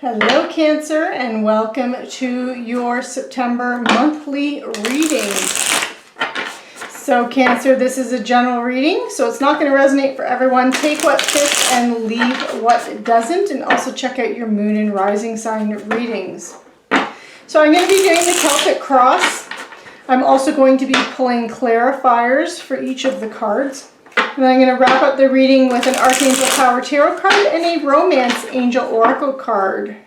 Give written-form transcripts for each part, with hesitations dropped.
Hello Cancer, and welcome to your September monthly reading. So Cancer, this is a general reading, so it's not going to resonate for everyone. Take what fits and leave what doesn't, and also check out your moon and rising sign readings. So I'm going to be doing the Celtic cross. I'm also going to be pulling clarifiers for each of the cards. And then I'm going to wrap up the reading with an Archangel Tarot card and a Romance Angel Oracle card.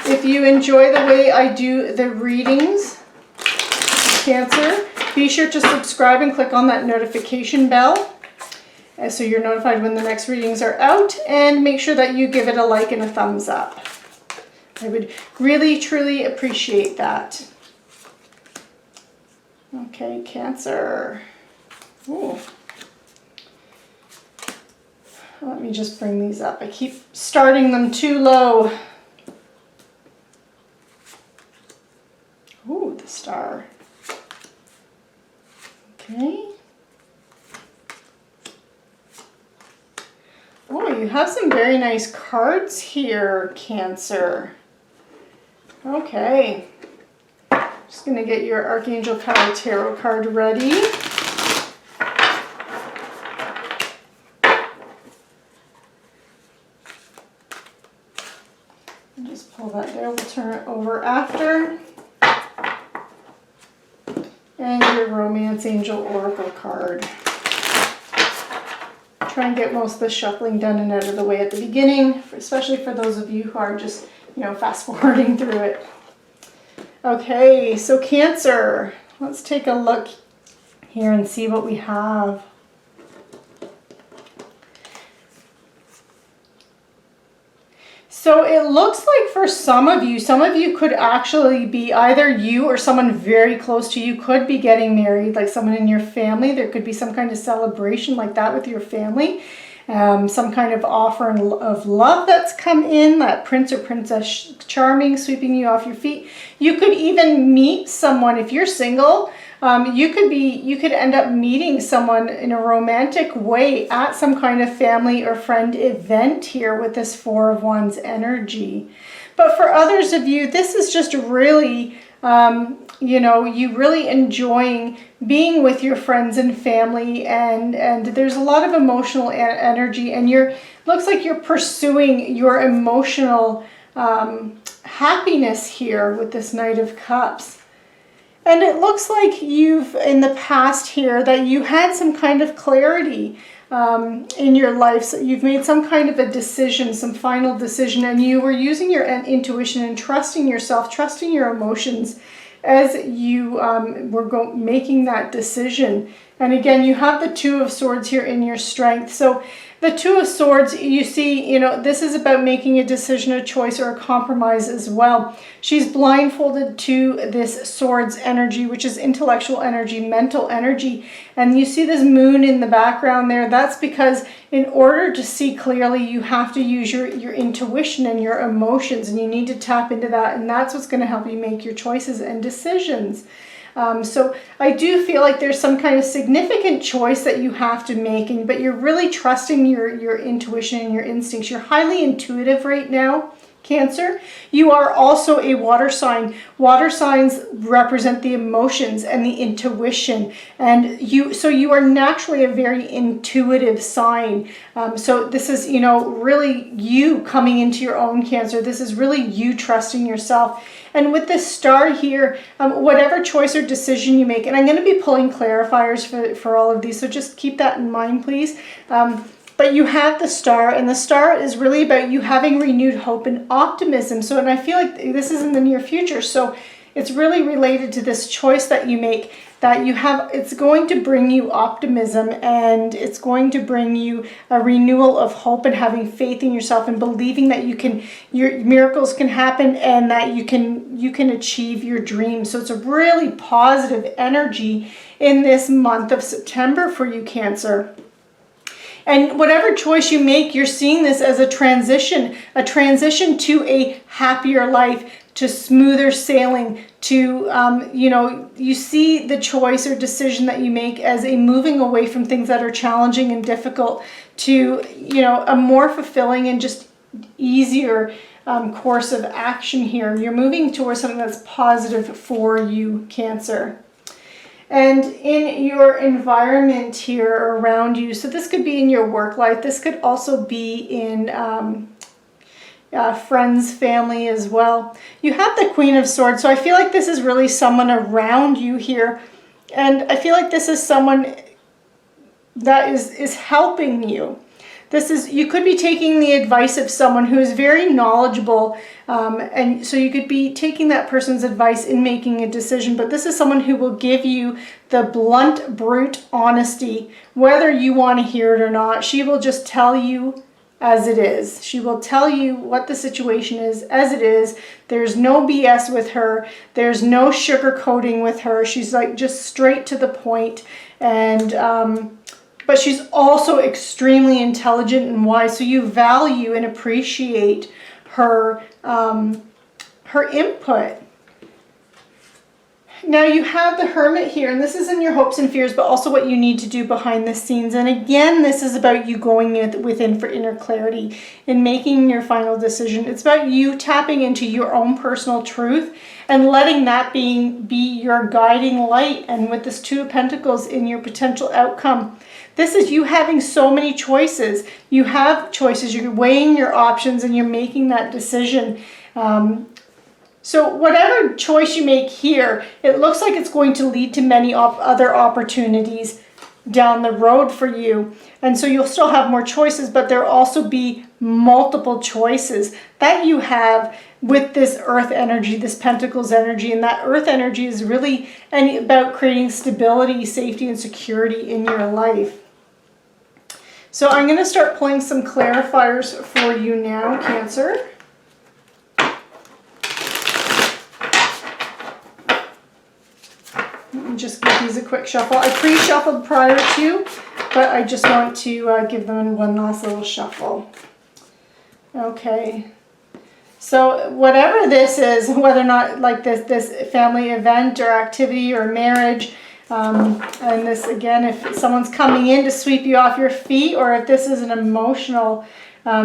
If you enjoy the way I do the readings, Cancer, be sure to subscribe and click on that notification bell so you're notified when the next readings are out, and make sure that you give it a like and a thumbs up. I would really, truly appreciate that. Okay, Cancer. Ooh. Let me just bring these up. I keep starting them too low. Ooh, the star. Okay. Oh, you have some very nice cards here, Cancer. Okay. Just going to get your Archangel Tarot card ready. And just pull that there. We'll turn it over after. And your Romance Angel Oracle card. Try and get most of the shuffling done and out of the way at the beginning, especially for those of you who are just, fast forwarding through it. Okay, so Cancer, let's take a look here and see what we have. So it looks like for some of you could actually be either you or someone very close to you could be getting married, like someone in your family. There could be some kind of celebration like that with your family. Some kind of offer of love that's come in, that prince or princess charming, sweeping you off your feet. You could even meet someone, if you're single, you could end up meeting someone in a romantic way at some kind of family or friend event here with this Four of Wands energy. But for others of you, this is just really, you really enjoying being with your friends and family, and there's a lot of emotional energy, and looks like you're pursuing your emotional happiness here with this Knight of Cups. And it looks like you've, in the past here, that you had some kind of clarity in your life. So you've made some kind of a decision, some final decision, and you were using your intuition and trusting yourself, trusting your emotions as you were making that decision. And again, you have the Two of Swords here in your strength. So the Two of Swords, you see, this is about making a decision, a choice, or a compromise as well. She's blindfolded to this Swords energy, which is intellectual energy, mental energy. And you see this moon in the background there. That's because in order to see clearly, you have to use your intuition and your emotions, and you need to tap into that. And that's what's going to help you make your choices and decisions. So I do feel like there's some kind of significant choice that you have to make, but you're really trusting your intuition and your instincts. You're highly intuitive right now, Cancer. You are also a water sign. Water signs represent the emotions and the intuition, and so you are naturally a very intuitive sign. So this is, really you coming into your own, Cancer. This is really you trusting yourself. And with this star here, whatever choice or decision you make, and I'm going to be pulling clarifiers for all of these, so just keep that in mind, please. But you have the star, and the star is really about you having renewed hope and optimism. So, and I feel like this is in the near future, so it's really related to this choice that you make, that you have. It's going to bring you optimism, and it's going to bring you a renewal of hope and having faith in yourself and believing that your miracles can happen, and that you can achieve your dreams. So it's a really positive energy in this month of September for you, Cancer. And whatever choice you make, you're seeing this as a transition to a happier life, to smoother sailing, to, you know, you see the choice or decision that you make as a moving away from things that are challenging and difficult to, you know, a more fulfilling and just easier course of action here. You're moving towards something that's positive for you, Cancer. And in your environment here around you, so this could be in your work life, this could also be in friends, family as well. You have the Queen of Swords, so I feel like this is really someone around you here. And I feel like this is someone that is helping you. This is, you could be taking the advice of someone who is very knowledgeable, and so you could be taking that person's advice in making a decision, but this is someone who will give you the blunt, brute honesty, whether you want to hear it or not. She will just tell you as it is. She will tell you what the situation is as it is. There's no BS with her. There's no sugarcoating with her. She's like just straight to the point, and but she's also extremely intelligent and wise, so you value and appreciate her, her input. Now you have the Hermit here, and this is in your hopes and fears, but also what you need to do behind the scenes. And again, this is about you going within for inner clarity and making your final decision. It's about you tapping into your own personal truth and letting that be your guiding light. And with this Two of Pentacles in your potential outcome, this is you having so many choices. You have choices, you're weighing your options, and you're making that decision. So whatever choice you make here, it looks like it's going to lead to many other opportunities down the road for you. And so you'll still have more choices, but there'll also be multiple choices that you have with this Earth energy, this Pentacles energy. And that Earth energy is really about creating stability, safety, and security in your life. So I'm going to start pulling some clarifiers for you now, Cancer. Just give these a quick shuffle. I pre-shuffled prior to, but I just want to give them one last little shuffle. Okay. So whatever this is, whether or not like this family event or activity or marriage, and this again, if someone's coming in to sweep you off your feet, or if this is an emotional,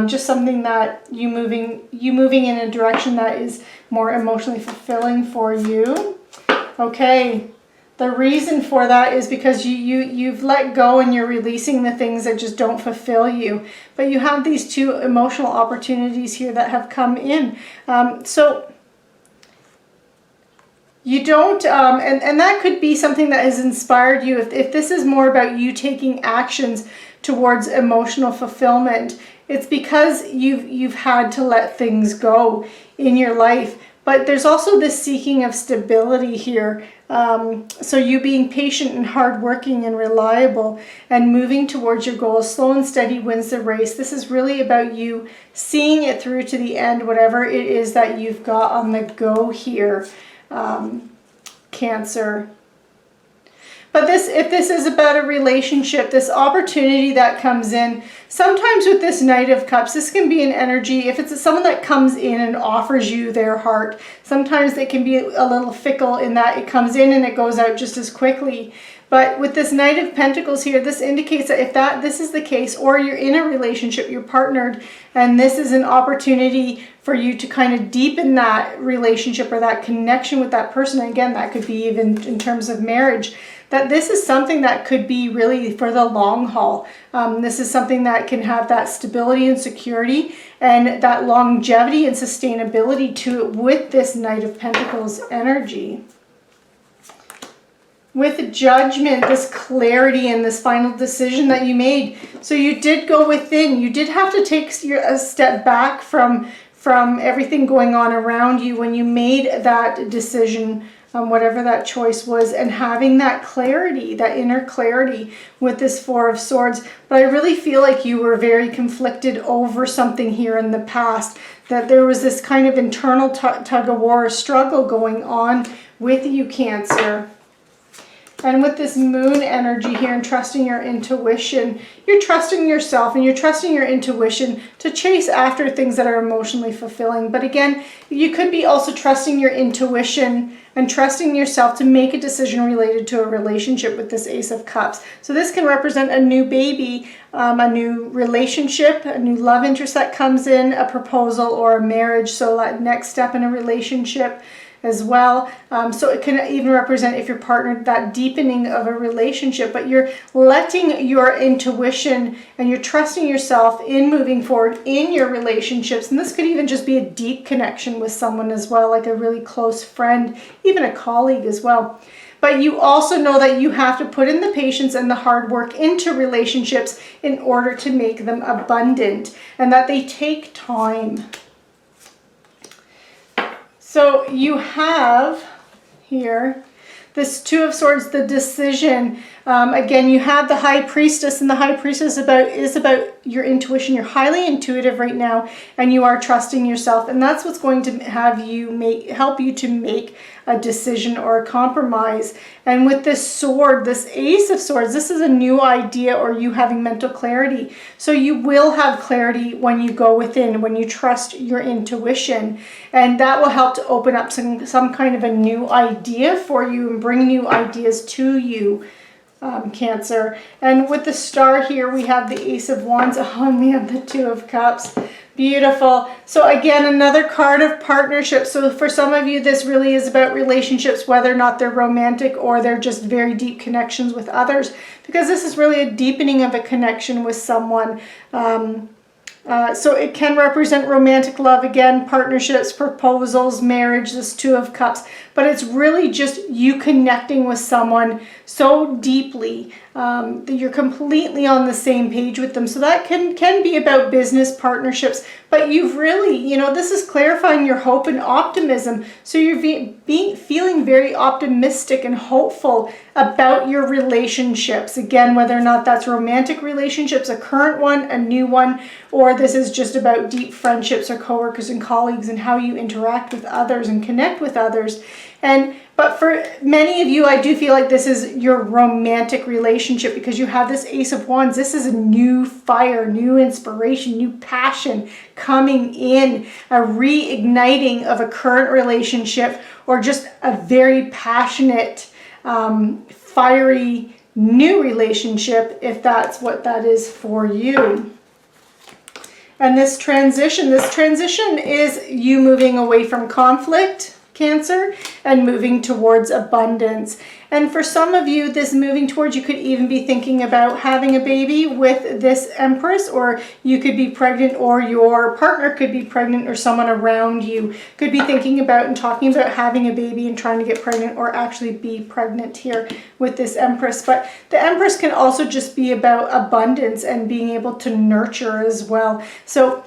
just something that you moving in a direction that is more emotionally fulfilling for you. Okay. The reason for that is because you've let go and you're releasing the things that just don't fulfill you. But you have these two emotional opportunities here that have come in. So you don't, and that could be something that has inspired you. If this is more about you taking actions towards emotional fulfillment, it's because you've had to let things go in your life. But there's also this seeking of stability here. So you being patient and hardworking and reliable and moving towards your goals. Slow and steady wins the race. This is really about you seeing it through to the end, whatever it is that you've got on the go here, Cancer. But if this is about a relationship, this opportunity that comes in, sometimes with this Knight of Cups, this can be an energy, if it's someone that comes in and offers you their heart, sometimes they can be a little fickle in that it comes in and it goes out just as quickly. But with this Knight of Pentacles here, this indicates that if this is the case, or you're in a relationship, you're partnered, and this is an opportunity for you to kind of deepen that relationship or that connection with that person. And again, that could be even in terms of marriage, that this is something that could be really for the long haul. This is something that can have that stability and security and that longevity and sustainability to it with this Knight of Pentacles energy. With Judgment, this clarity and this final decision that you made. So you did go within. You did have to take a step back from everything going on around you when you made that decision, whatever that choice was, and having that clarity, that inner clarity with this Four of Swords. But I really feel like you were very conflicted over something here in the past, that there was this kind of internal tug of war, struggle going on with you, Cancer. And with this moon energy here and trusting your intuition, you're trusting yourself and you're trusting your intuition to chase after things that are emotionally fulfilling. But again, you could be also trusting your intuition and trusting yourself to make a decision related to a relationship with this Ace of Cups. So this can represent a new baby, a new relationship, a new love interest that comes in, a proposal or a marriage. So that next step in a relationship as well. So it can even represent, if you're partnered, that deepening of a relationship, but you're letting your intuition and you're trusting yourself in moving forward in your relationships. And this could even just be a deep connection with someone as well, like a really close friend, even a colleague as well. But you also know that you have to put in the patience and the hard work into relationships in order to make them abundant, and that they take time. So you have here this Two of Swords, the decision. Again, you have the High Priestess, and the High Priestess is about your intuition. You're highly intuitive right now, and you are trusting yourself, and that's what's going to help you to make a decision or a compromise. And with this sword, this Ace of Swords, this is a new idea or you having mental clarity. So you will have clarity when you go within, when you trust your intuition, and that will help to open up some kind of a new idea for you and bring new ideas to you. Cancer. And with the Star here, we have the Ace of Wands, and we have the Two of Cups. Beautiful. So again, another card of partnership. So for some of you, this really is about relationships, whether or not they're romantic or they're just very deep connections with others, because this is really a deepening of a connection with someone. So it can represent romantic love, again, partnerships, proposals, marriage, this Two of Cups, but it's really just you connecting with someone so deeply that you're completely on the same page with them. So that can be about business partnerships, but you've really, this is clarifying your hope and optimism. So you're feeling very optimistic and hopeful about your relationships. Again, whether or not that's romantic relationships, a current one, a new one, or this is just about deep friendships or coworkers and colleagues and how you interact with others and connect with others. But for many of you, I do feel like this is your romantic relationship, because you have this Ace of Wands. This is a new fire, new inspiration, new passion coming in, a reigniting of a current relationship, or just a very passionate, fiery new relationship, if that's what that is for you. And this transition is you moving away from conflict, Cancer, and moving towards abundance. And for some of you, this moving towards, you could even be thinking about having a baby with this Empress, or you could be pregnant, or your partner could be pregnant, or someone around you could be thinking about and talking about having a baby and trying to get pregnant, or actually be pregnant here with this Empress. But the Empress can also just be about abundance and being able to nurture as well. So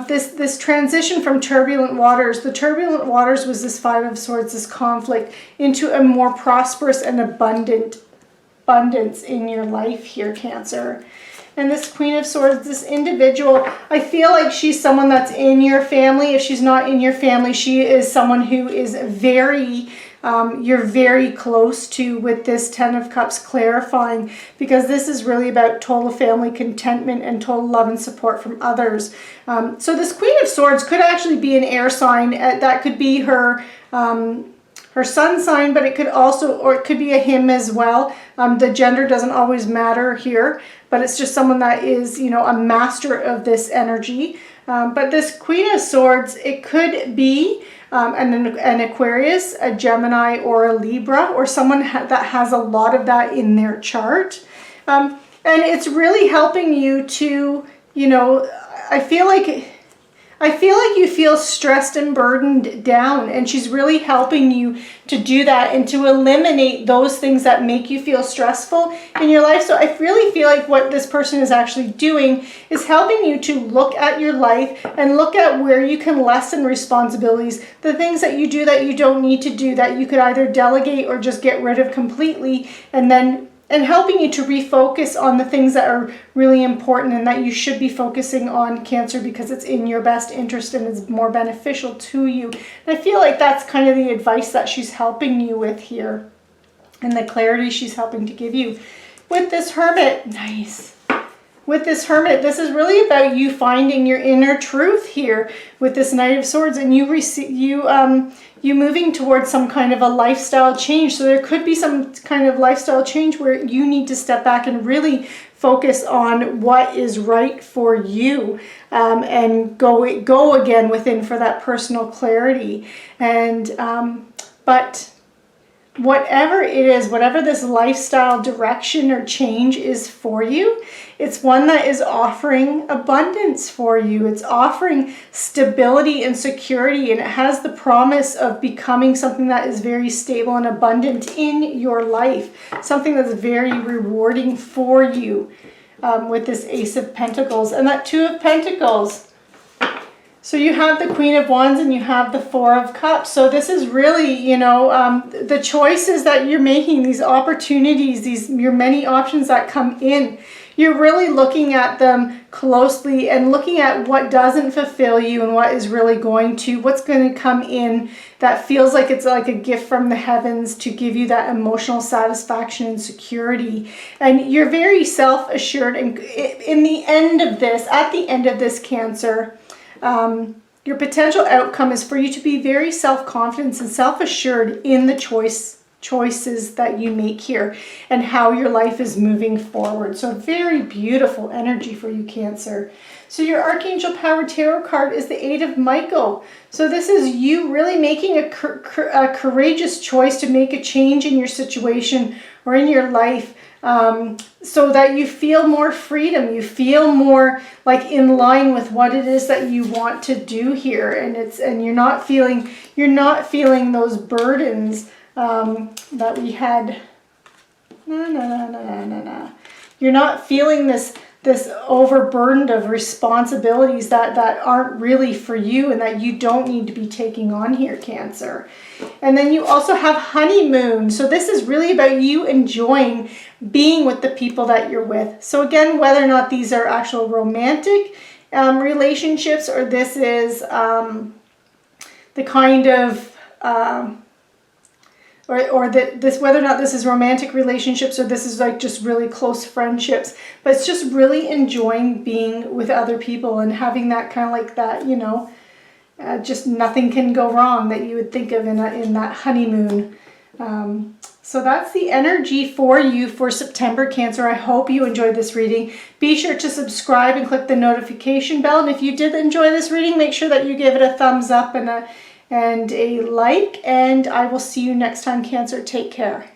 this transition from turbulent waters, the turbulent waters was this Five of Swords, this conflict, into a more prosperous and abundance in your life here, Cancer. And this Queen of Swords, this individual, I feel like she's someone that's in your family. If she's not in your family, she is someone who is you're very close to, with this Ten of Cups clarifying, because this is really about total family contentment and total love and support from others. So this Queen of Swords could actually be an air sign. That could be her sun sign, but it could also, or it could be a him as well. The gender doesn't always matter here, but it's just someone that is, a master of this energy. But this Queen of Swords, it could be an Aquarius, a Gemini, or a Libra, or someone that has a lot of that in their chart. And it's really helping you to, I feel like you feel stressed and burdened down, and she's really helping you to do that and to eliminate those things that make you feel stressful in your life. So I really feel like what this person is actually doing is helping you to look at your life and look at where you can lessen responsibilities, the things that you do that you don't need to do, that you could either delegate or just get rid of completely, and helping you to refocus on the things that are really important and that you should be focusing on, Cancer, because it's in your best interest and it's more beneficial to you. And I feel like that's kind of the advice that she's helping you with here. and the clarity she's helping to give you. With this Hermit, nice. With this Hermit, this is really about you finding your inner truth here with this Knight of Swords, and you moving towards some kind of a lifestyle change. So there could be some kind of lifestyle change where you need to step back and really focus on what is right for you, and go again within for that personal clarity. And but whatever it is, whatever this lifestyle direction or change is for you, it's one that is offering abundance for you. It's offering stability and security, and it has the promise of becoming something that is very stable and abundant in your life, something that's very rewarding for you, with this Ace of Pentacles and that Two of Pentacles. So you have the Queen of Wands and you have the Four of Cups. So this is really, you know, the choices that you're making, these opportunities, your many options that come in. You're really looking at them closely and looking at what doesn't fulfill you and what is really what's going to come in that feels like it's like a gift from the heavens to give you that emotional satisfaction and security. And you're very self-assured. And at the end of this, Cancer, your potential outcome is for you to be very self-confident and self-assured in the choices that you make here and how your life is moving forward. So very beautiful energy for you, Cancer. So your Archangel Power Tarot card is the Eight of Michael. So this is you really making a courageous choice to make a change in your situation or in your life, so that you feel more freedom, you feel more like in line with what it is that you want to do here, and you're not feeling those burdens that we had. You're not feeling this overburdened of responsibilities that aren't really for you and that you don't need to be taking on here, Cancer. And then you also have honeymoon. So this is really about you enjoying being with the people that you're with. So again, whether or not these are actual romantic relationships, or this is the kind of whether or not this is romantic relationships or this is like just really close friendships, but it's just really enjoying being with other people and having that kind of like that, you know, just nothing can go wrong that you would think of in that honeymoon. So that's the energy for you for September, Cancer. I hope you enjoyed this reading. Be sure to subscribe and click the notification bell. And if you did enjoy this reading, make sure that you give it a thumbs up and a like. And I will see you next time, Cancer. Take care.